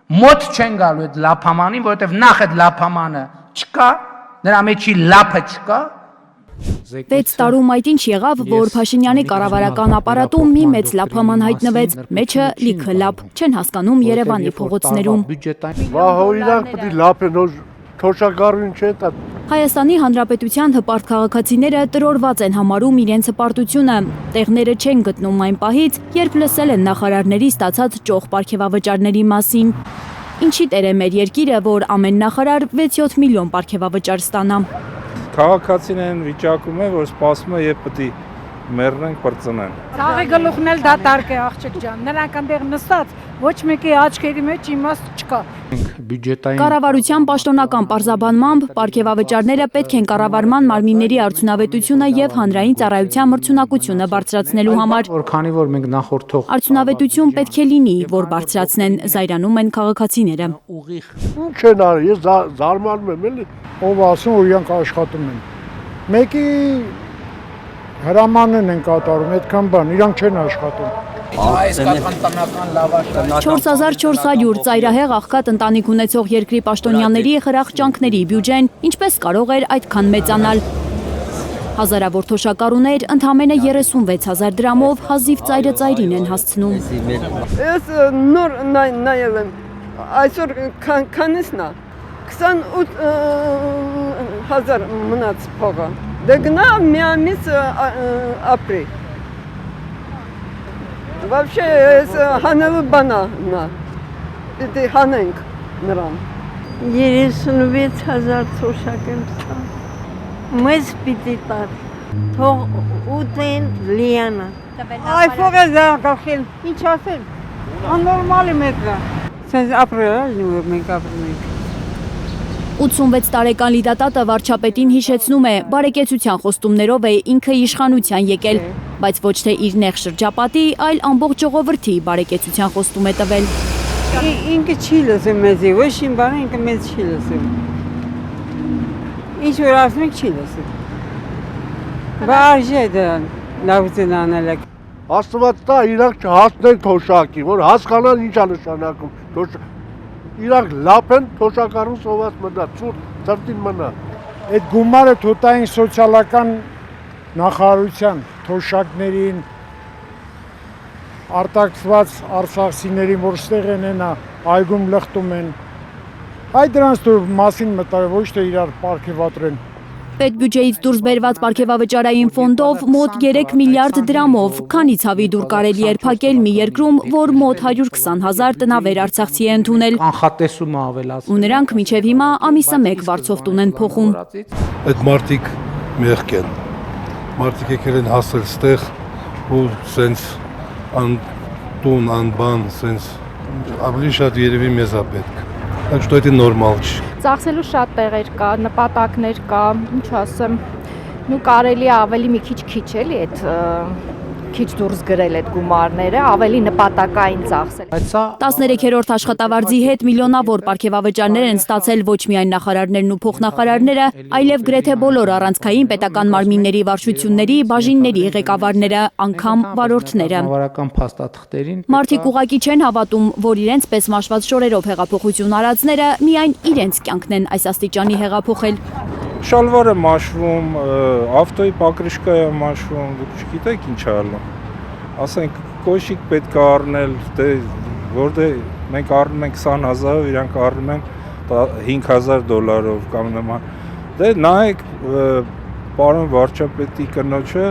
Մոտ չեն գալու այդ լափամանին, որովհետև նախ այդ լափամանը չկա, նրա մեջի լափը չկա։ 6 տարում այդ ինչ եղավ, որ Փաշինյանի կառավարական ապարատում մի մեծ լափաման հայտնվեց, մեջը լիքը լափ, չեն հասկանում Երևանի փողոցներում։ Իրանք պետք է լափեն, թոշակառուն չէ դա։ Հայաստանի Հանրապետության հպարտ քաղաքացիները տրորված են համարում իրենց հպարտությունը, տեղները չեն գտնում այն պահից, երբ լսել են նախարարների ստացած ճոխ պարգևավճարների մասին։ Ինչի տեր է մեր երկիրը, որ ամեն նախարար 6-7 միլիոն պարգևավճար ստանա։ Քաղաքացիներն վիճակում է, որ սպասում է, երբ պետք է մեռնենք, պրծնեն։ Ցավի գլուխն էլ դատարկ է, աղջիկ ջան, նրանք այնտեղ նստած, ոչ մեկի աչքերի մեջ իմաստ չկա։ Կառավարության պաշտոնական պարզաբանմամբ պարգևավճարները պետք են կառավարման մարմինների արդյունավետությունը եւ հանրային ծառայության մրցունակությունը բարձրացնելու համար։ Որքանի որ մենք նախորդող Արդյունավետություն պետք է լինի, որ բարձրացնեն, զայրանում են քաղաքացիները։ Ինչ են արել, ես զարմանում եմ էլի։ Ով ասում, որ իրանք աշխատում են։ Մեկի հրամանն են կատարում, այդքան բան, իրանք չեն աշխատում։ այս կաթանտնական լավաշը 4400 ծայրահեղ աղքատ ընտանիք ունեցող երկրի պաշտոնյաների խրախճանքների բյուջեն ինչպես կարող էր այդքան մեծանալ։ Հազարավոր թոշակառուներ ընդամենը 36,000 դրամով հազիվ ծայրը ծայրին են հասցնում։ Ես նոր նայել եմ, այսօր քանիսն է, 28,000 մնաց փողը, դե գնա մի ամիս ապրի։ Вообще հանելու բանա նա, պիտի հանենք նրան։ 36,000 թոշակ եմ ստա, մեզ պիտի տար, թող ուտեն լիանա։ Այ փողը զարգացել, ինչ ասեմ, աննորմալի մետրա։ Սենց ապրել է, մենք ապրում ենք։ 86 տարեկան լիդատատը վարչապետին հիշեցնում է, բարեկեցության խոստումներով է ինքը իշխանության եկել, բայց ոչ թե իր նեղ շրջապատի, այլ ամբողջ ժողովրդի բարեկեցության խոստում է տվել։ Ինքը չի լսում մեզի, ոչ իմ բանը ինքը մեզ չի լսում։ Ինչ որ ասում եք չի լսում։ Բարժե դրան, լավություն անել եք։ Աստված տա իրանք չհասնեն թոշակի, որ հասկանան ինչ է նշանակում։ Իրանք լապ են, թոշակառուն սոված մնա, ծրտին մնա։ Այդ գումարը թոտային սոցիալական նախարարության թոշակներին, արտաքսված արցախցիներին, որ ստեղ են այգում լխտում են, այդ դրանց մասին մտար, ոչ թե իրար պարգևատրեն։ Պետբյուջեից դուրս բերված պարգևավճարային ֆոնդով մոտ 3 միլիարդ դրամով, քանի ցավի դուր կարելի էր փակել մի երկրում, որ մոտ 120,000 տնավեր արցախցի է ընդունել։ Կանխատեսումը ավելացնում։ Ու նրանք մինչև հիմա ամիսը մեկ վարձով տուն են փոխում։ Այդ մարդիկ մեղք են։ Մարդիկ եկել են հասել ստեղ ու սենց տուն, անբան, սենց ավելի շատ երևի մեզ է պետք։ Так что это նորմալ չի։ Ծախսելու շատ տեղեր կա, նպատակներ կա, ինչ ասեմ, նու կարելի է ավելի մի քիչ էլի այդ քիչ դուրս գրել այդ գումարները, ավելի նպատակային ծախսել։ 13-րդ աշխատավարձի հետ միլիոնավոր պարգևավճարներ են ստացել ոչ միայն նախարարներն ու փոխնախարարները, այլև գրեթե բոլոր առանցքային պետական մարմինների վարչությունների, բաժինների ղեկավարները, անգամ վարորդները։ Բավարարական փաստաթղթերին Մարդիկ ուղղակի չեն հավատում, որ իրենց պես մաշված շորերով հեղափոխություն արածները միայն իրենց կյանքն են այս աստիճանի հեղափոխել։ Շալվարը մաշվում, ավտոյի պակրիշկա է մաշվում, դուք չգիտեք ինչ է ալում։ Ասենք կոշիկ պետք է առնել, դե որտեղ մենք առնում ենք 20,000-ով, իրանք առնում են $5,000 կամ նման։ Դե նայեք, պարոն վարչապետի կնոջը,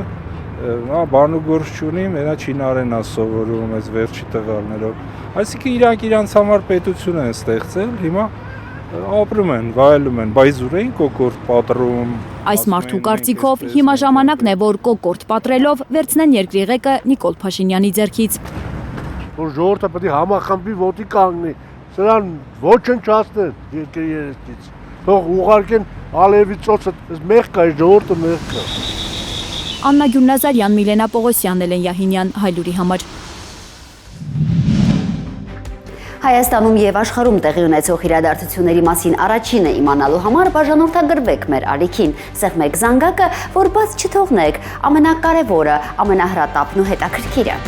նա բանուգործ չունի, մենա չինարեն է սովորում այս վերջի տվյալներով։ Այսինքն իրանք իրանց համար պետություն են ստեղծել, հիմա ապրում են, վայելում են, բայց ուրեին կոկորտ պատռում։ Այս մարդու կարծիքով հիմա ժամանակն է, որ կոկորտ պատրելով վերցնեն երկրի ղեկը Նիկոլ Փաշինյանի ձեռքից։ Որ ժողովուրդը պետք է համախմբի ոտի կանգնի, սրան ոչնչացնեն երկրի երեսից։ Թող ուղարկեն Ալիևի ծոցը, մեղք է, ժողովուրդը մեղք է։ Աննա Գյուրնազարյան, Միլենա Պողոսյան, Էլեն Յահինյան, Հայլուրի համար։ Հայաստանում եւ աշխարհում տեղի ունեցող իրադարձությունների մասին առաջինը իմանալու համար բաժանորդագրվեք մեր ալիքին, սեղմեք զանգակը, որ բաց չթողնեք ամենակարևորը, ամենահրատապն ու հետաքրքիրը։